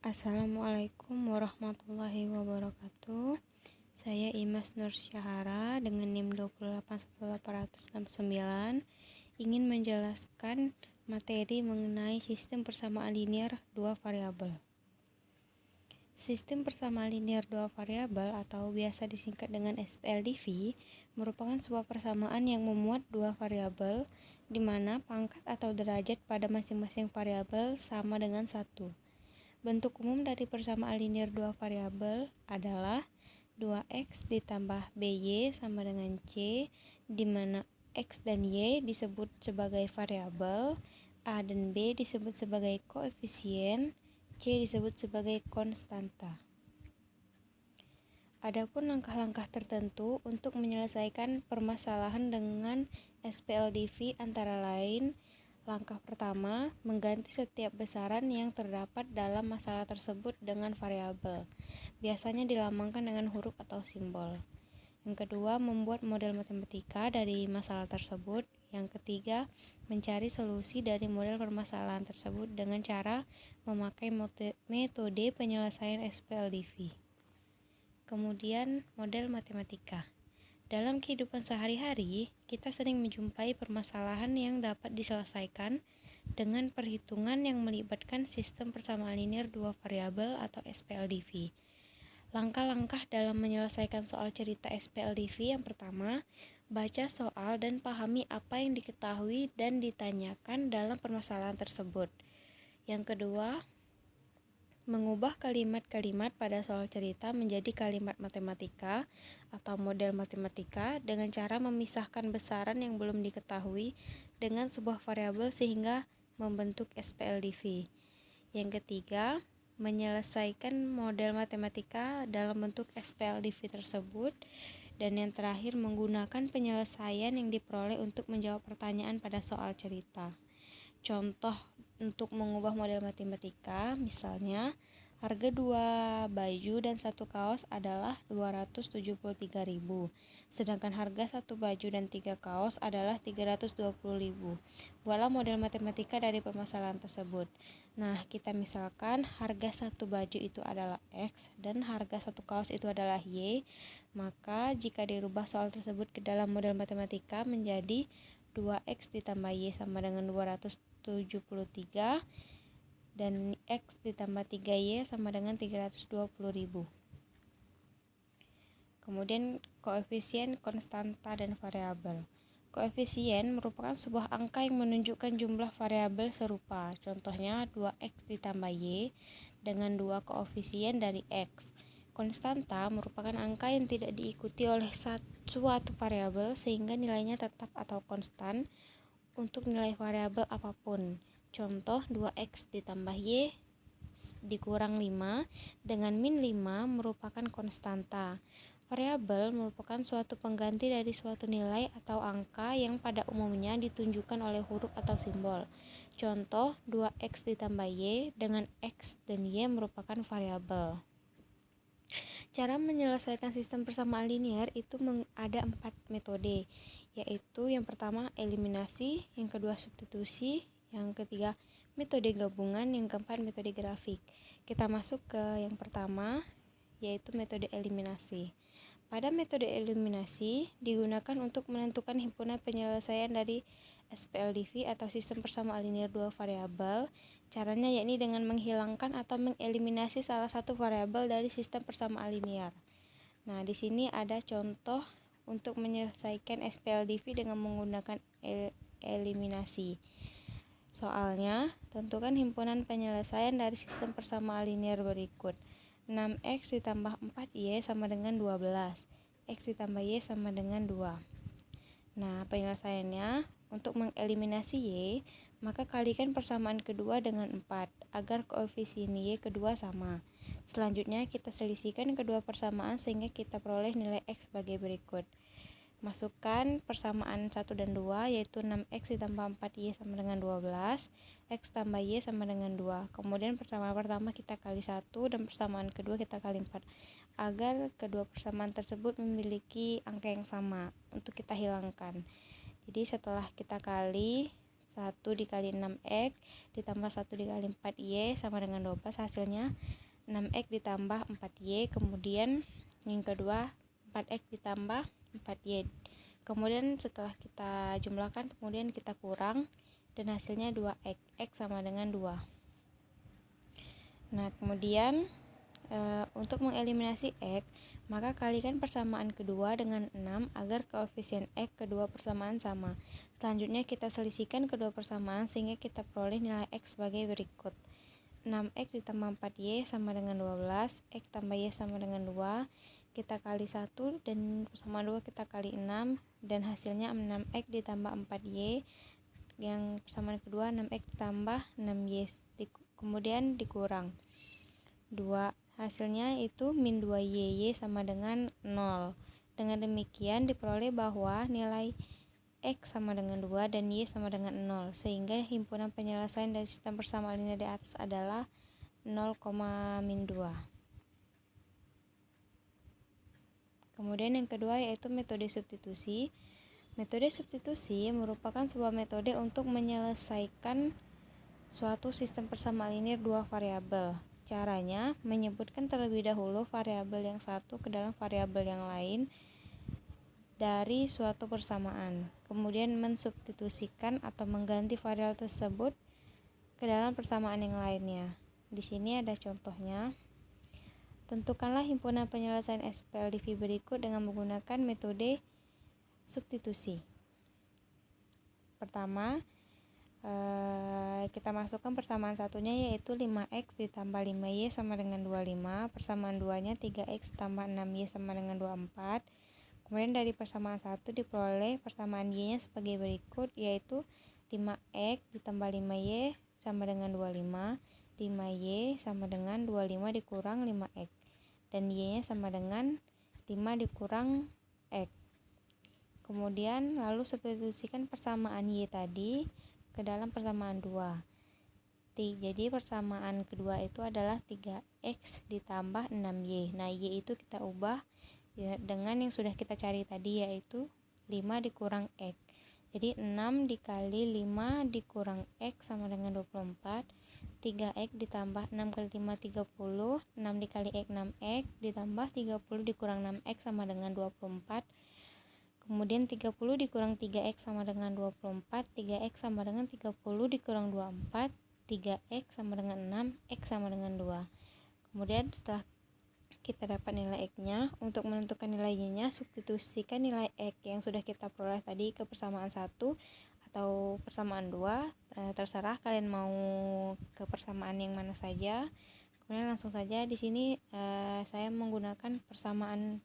Assalamualaikum warahmatullahi wabarakatuh. Saya Imas Nur Syahara dengan NIM 2818869 ingin menjelaskan materi mengenai sistem persamaan linear dua variabel. Sistem persamaan linear dua variabel atau biasa disingkat dengan SPLDV merupakan sebuah persamaan yang memuat dua variabel di mana pangkat atau derajat pada masing-masing variabel sama dengan 1. Bentuk umum dari persamaan linear dua variabel adalah 2x ditambah by sama dengan c, di mana x dan y disebut sebagai variabel, a dan b disebut sebagai koefisien, c disebut sebagai konstanta. Adapun langkah-langkah tertentu untuk menyelesaikan permasalahan dengan SPLDV antara lain: langkah pertama, mengganti setiap besaran yang terdapat dalam masalah tersebut dengan variabel. Biasanya dilambangkan dengan huruf atau simbol. Yang kedua, membuat model matematika dari masalah tersebut. Yang ketiga, mencari solusi dari model permasalahan tersebut dengan cara memakai metode penyelesaian SPLDV. Kemudian, model matematika. Dalam kehidupan sehari-hari, kita sering menjumpai permasalahan yang dapat diselesaikan dengan perhitungan yang melibatkan sistem persamaan linear dua variabel atau SPLDV. Langkah-langkah dalam menyelesaikan soal cerita SPLDV: yang pertama, baca soal dan pahami apa yang diketahui dan ditanyakan dalam permasalahan tersebut. Yang kedua, mengubah kalimat-kalimat pada soal cerita menjadi kalimat matematika atau model matematika dengan cara memisahkan besaran yang belum diketahui dengan sebuah variabel sehingga membentuk SPLDV. Yang ketiga, menyelesaikan model matematika dalam bentuk SPLDV tersebut. Dan yang terakhir, menggunakan penyelesaian yang diperoleh untuk menjawab pertanyaan pada soal cerita. Contoh untuk mengubah model matematika, misalnya harga 2 baju dan 1 kaos adalah 273.000, sedangkan harga 1 baju dan 3 kaos adalah 320.000. Buatlah model matematika dari permasalahan tersebut. Nah, kita misalkan harga 1 baju itu adalah X dan harga 1 kaos itu adalah Y, maka jika dirubah soal tersebut ke dalam model matematika menjadi 2x ditambah y sama dengan 273 dan x ditambah 3y sama dengan 320.000. Kemudian koefisien, konstanta, dan variabel. Koefisien merupakan sebuah angka yang menunjukkan jumlah variabel serupa. Contohnya 2x ditambah y dengan 2 koefisien dari x. Konstanta merupakan angka yang tidak diikuti oleh suatu variabel sehingga nilainya tetap atau konstan untuk nilai variabel apapun. Contoh 2x ditambah y dikurang 5 dengan min 5 merupakan konstanta. Variabel merupakan suatu pengganti dari suatu nilai atau angka yang pada umumnya ditunjukkan oleh huruf atau simbol. Contoh 2x ditambah y dengan x dan y merupakan variabel. Cara menyelesaikan sistem persamaan linear itu ada 4 metode, yaitu yang pertama eliminasi, yang kedua substitusi, yang ketiga metode gabungan, yang keempat metode grafik. Kita masuk ke yang pertama, yaitu metode eliminasi. Pada metode eliminasi digunakan untuk menentukan himpunan penyelesaian dari SPLDV atau sistem persamaan linear dua variabel. Caranya yakni dengan menghilangkan atau mengeliminasi salah satu variabel dari sistem persamaan linear. Nah, di sini ada contoh untuk menyelesaikan SPLDV dengan menggunakan eliminasi. Soalnya, tentukan himpunan penyelesaian dari sistem persamaan linear berikut. 6x ditambah 4y sama dengan 12. X ditambah y sama dengan 2. Nah, penyelesaiannya untuk mengeliminasi y, maka kalikan persamaan kedua dengan 4 agar koefisien y kedua sama. Selanjutnya kita selisihkan kedua persamaan sehingga kita peroleh nilai x sebagai berikut. Masukkan persamaan 1 dan 2, yaitu 6x ditambah 4y sama dengan 12, x tambah y sama dengan 2. Kemudian persamaan pertama kita kali 1 dan persamaan kedua kita kali 4 agar kedua persamaan tersebut memiliki angka yang sama untuk kita hilangkan. Jadi setelah kita kali 1 dikali 6x ditambah 1 dikali 4y sama dengan 12, hasilnya 6x ditambah 4y. Kemudian yang kedua 4x ditambah 4y. Kemudian setelah kita jumlahkan, kemudian kita kurang, dan hasilnya 2x. X sama dengan 2. Nah, kemudian untuk mengeliminasi x, maka kalikan persamaan kedua dengan 6 agar koefisien x kedua persamaan sama. Selanjutnya kita selisihkan kedua persamaan sehingga kita peroleh nilai x sebagai berikut. 6x ditambah 4y sama dengan 12, x tambah y sama dengan 2, kita kali 1 dan persamaan 2 kita kali 6, dan hasilnya 6x ditambah 4y, yang persamaan kedua 6x ditambah 6y, kemudian dikurang 2, hasilnya itu min 2y sama dengan 0. Dengan demikian diperoleh bahwa nilai x sama dengan 2 dan y sama dengan 0, sehingga himpunan penyelesaian dari sistem persamaan linear di atas adalah 0, min 2. Kemudian yang kedua yaitu metode substitusi. Metode substitusi merupakan sebuah metode untuk menyelesaikan suatu sistem persamaan linear dua variabel. Caranya menyebutkan terlebih dahulu variabel yang satu ke dalam variabel yang lain dari suatu persamaan, kemudian mensubstitusikan atau mengganti variabel tersebut ke dalam persamaan yang lainnya. Di sini ada contohnya. Tentukanlah himpunan penyelesaian SPLDV berikut dengan menggunakan metode substitusi. Pertama, kita masukkan persamaan satunya yaitu 5x ditambah 5y sama dengan 25, persamaan 2-nya 3x tambah 6y sama dengan 24. Kemudian dari persamaan 1 diperoleh persamaan y-nya sebagai berikut, yaitu 5x ditambah 5y sama dengan 25, 5y sama dengan 25 dikurang 5x, dan y-nya sama dengan 5 dikurang x. Kemudian lalu substitusikan persamaan y tadi ke dalam persamaan 2. Jadi persamaan kedua itu adalah 3x ditambah 6y. Nah, y itu kita ubah dengan yang sudah kita cari tadi, yaitu 5 dikurang x. Jadi 6 dikali 5 dikurang x sama dengan 24. 3x ditambah 6 kali 5 30. 6 dikali x 6x ditambah 30 dikurang 6x sama dengan 24. Kemudian 30 dikurang 3x sama dengan 24, 3x sama dengan 30 dikurang 24, 3x sama dengan 6, x sama dengan 2. Kemudian setelah kita dapat nilai x-nya, untuk menentukan nilai y-nya, substitusikan nilai x yang sudah kita peroleh tadi ke persamaan 1 atau persamaan 2, terserah kalian mau ke persamaan yang mana saja. Kemudian langsung saja di sini saya menggunakan persamaan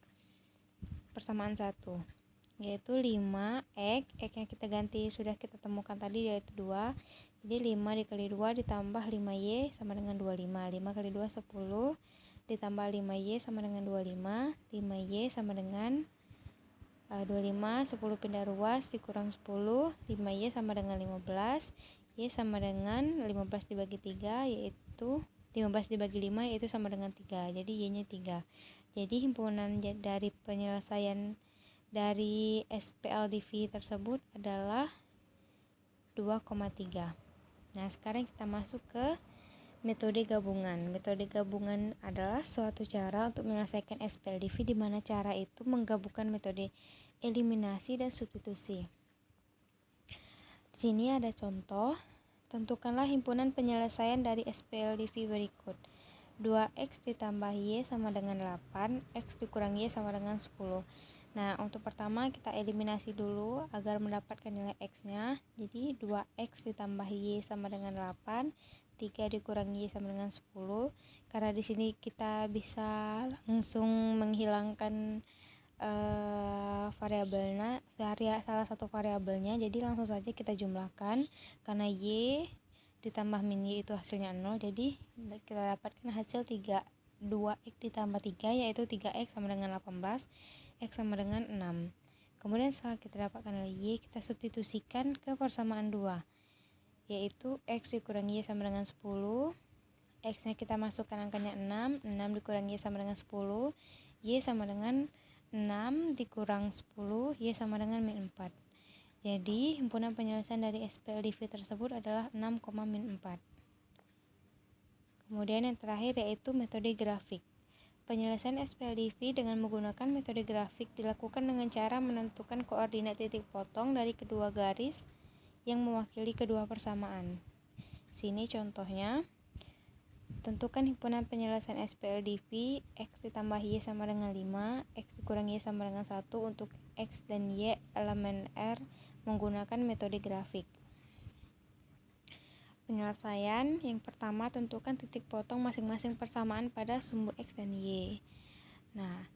1, yaitu 5x, x yang kita ganti sudah kita temukan tadi yaitu 2. Jadi 5 dikali 2 ditambah 5y sama dengan 25. 5 kali 2 10 ditambah 5y sama dengan 25. 5y sama dengan 25, 10 pindah ruas dikurang 10, 5y sama dengan 15, y sama dengan 15 dibagi 3 yaitu 15 dibagi 5 yaitu sama dengan 3. Jadi y-nya 3. Jadi himpunan dari penyelesaian dari SPLDV tersebut adalah 2,3. Nah, sekarang kita masuk ke metode gabungan. Metode gabungan adalah suatu cara untuk menyelesaikan SPLDV di mana cara itu menggabungkan metode eliminasi dan substitusi. Di sini ada contoh. Tentukanlah himpunan penyelesaian dari SPLDV berikut. 2x ditambah y sama dengan 8, x dikurang y sama dengan 10. Nah, untuk pertama kita eliminasi dulu agar mendapatkan nilai x-nya. Jadi 2x ditambah y sama dengan 8, 3 dikurang y sama dengan 10. Karena di sini kita bisa langsung menghilangkan salah satu variabelnya, jadi langsung saja kita jumlahkan. Karena y ditambah min y itu hasilnya 0, jadi kita dapatkan hasil 2x ditambah 3 yaitu 3x sama dengan 18, x sama dengan 6. Kemudian setelah kita dapatkan nilai y, kita substitusikan ke persamaan 2, yaitu x dikurang y sama dengan 10. X nya kita masukkan angkanya 6, 6 dikurang y sama dengan 10, y sama dengan 6 dikurang 10, y sama dengan min 4. Jadi, himpunan penyelesaian dari SPLDV tersebut adalah 6,-4. Kemudian yang terakhir yaitu metode grafik. Penyelesaian SPLDV dengan menggunakan metode grafik dilakukan dengan cara menentukan koordinat titik potong dari kedua garis yang mewakili kedua persamaan. Sini contohnya, tentukan himpunan penyelesaian SPLDV X ditambah Y sama dengan 5, X dikurang Y sama dengan 1 untuk X dan Y elemen R menggunakan metode grafik. Penyelesaian yang pertama, tentukan titik potong masing-masing persamaan pada sumbu X dan Y. Nah,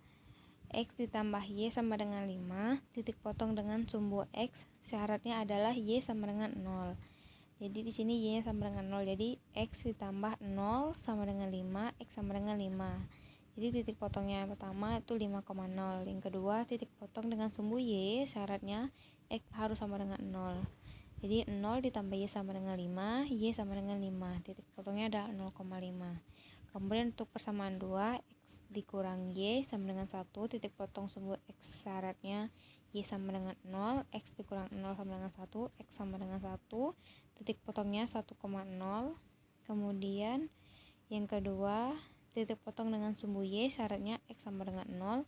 X ditambah Y sama dengan 5, titik potong dengan sumbu X syaratnya adalah Y sama dengan 0. Jadi di sini Y-nya sama dengan 0. Jadi X ditambah 0 sama dengan 5, X sama dengan 5. Jadi titik potongnya yang pertama itu 5,0. Yang kedua, titik potong dengan sumbu Y syaratnya X harus sama dengan 0. Jadi 0 ditambah Y sama dengan 5, Y sama dengan 5. Titik potongnya adalah 0,5. Kemudian untuk persamaan 2, X dikurang Y sama dengan 1. Titik potong sumbu X syaratnya Y sama dengan 0, X dikurang 0 sama dengan 1, X sama dengan 1. Titik potongnya 1,0. Kemudian yang kedua, titik potong dengan sumbu Y syaratnya X sama dengan 0.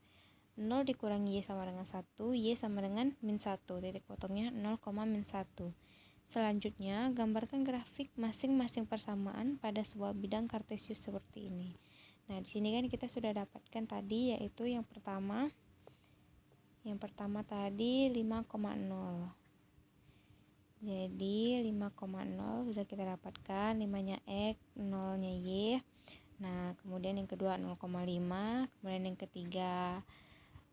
0 dikurangi Y sama dengan 1, Y sama dengan min 1, titik potongnya 0,-1. Selanjutnya, gambarkan grafik masing-masing persamaan pada sebuah bidang kartesius seperti ini. Nah, di sini kan kita sudah dapatkan tadi, yaitu yang pertama tadi 5,0. Jadi 5,0 sudah kita dapatkan, 5-nya X, 0-nya Y. Nah, kemudian yang kedua 0,5, kemudian yang ketiga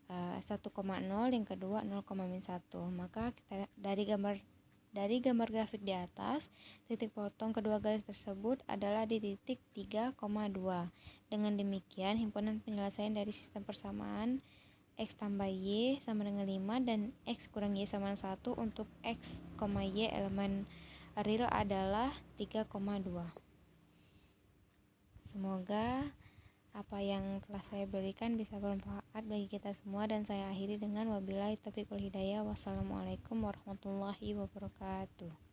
1,0, yang kedua 0,-1. Maka kita dari gambar grafik di atas, titik potong kedua garis tersebut adalah di titik 3,2. Dengan demikian, himpunan penyelesaian dari sistem persamaan X tambah Y sama dengan 5 dan X kurang Y sama dengan 1 untuk X, Y elemen real adalah 3,2. Semoga apa yang telah saya berikan bisa bermanfaat bagi kita semua, dan saya akhiri dengan wabillahi taufiq wal hidayah. Wassalamualaikum warahmatullahi wabarakatuh.